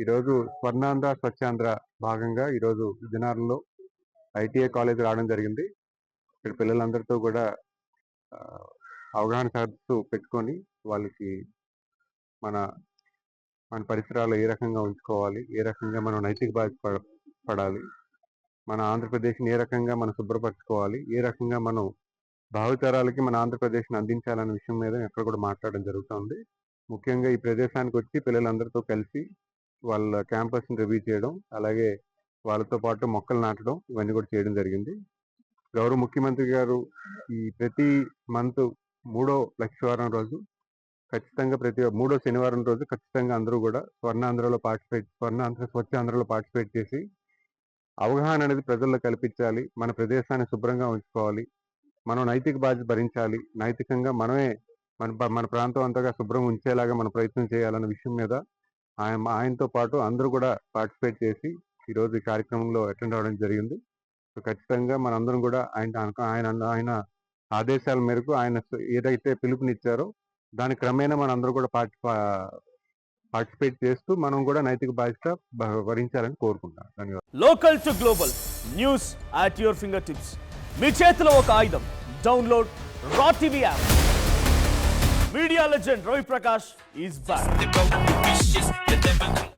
ఈరోజు స్వర్ణాంధ్ర స్వచ్ఛాంధ్ర భాగంగా ఈరోజు విజయనగరంలో ఐటీఐ కాలేజ్ రావడం జరిగింది. ఇక్కడ పిల్లలందరితో కూడా ఆ, అవగాహన సదస్సు పెట్టుకొని వాళ్ళకి మన మన పరిసరాలు ఏ రకంగా ఉంచుకోవాలి, ఏ రకంగా మనం నైతిక బాధ్యత పడాలి, మన ఆంధ్రప్రదేశ్ని ఏ రకంగా మనం శుభ్రపరచుకోవాలి, ఏ రకంగా మనం భావితరాలకి మన ఆంధ్రప్రదేశ్ని అందించాలనే విషయం మీద ఎక్కడ కూడా మాట్లాడడం జరుగుతుంది. ముఖ్యంగా ఈ ప్రదేశానికి వచ్చి పిల్లలందరితో కలిసి వాళ్ళ క్యాంపస్ని రివ్యూ చేయడం, అలాగే వాళ్ళతో పాటు మొక్కలు నాటడం ఇవన్నీ కూడా చేయడం జరిగింది. గౌరవ ముఖ్యమంత్రి గారు ఈ ప్రతి మంత్ 3వ లక్షవారం రోజు ఖచ్చితంగా ప్రతి 3వ శనివారం రోజు ఖచ్చితంగా అందరూ కూడా స్వర్ణాంధ్ర స్వచ్ఛాంధ్రలో పార్టిసిపేట్ చేసి అవగాహన అనేది ప్రజల్లో కల్పించాలి. మన ప్రదేశాన్ని శుభ్రంగా ఉంచుకోవాలి, మనం నైతిక బాధ్యత భరించాలి, నైతికంగా మనమే మన ప్రాంతం అంతగా శుభ్రం ఉంచేలాగా మనం ప్రయత్నం చేయాలన్న విషయం మీద ఆయనతో పాటు అందరూ కూడా పార్టిసిపేట్ చేసి ఈరోజు ఈ కార్యక్రమంలో అటెండ్ అవ్వడం జరిగింది. సో ఖచ్చితంగా మనందరం కూడా ఆయన ఆదేశాల మేరకు ఆయన ఏదైతే పిలుపునిచ్చారో దాని క్రమేణా మనందరూ కూడా పార్టిసిపేట్ చేస్తూ మనం కూడా నైతిక బాధ్యత భరించాలని కోరుకుంటాను. ధన్యవాదాలు. Local to global news at your fingertips. మీ చేతిలో ఒక ఆయుధం. Download Raw TV app. Media legend Ravi Prakash is back.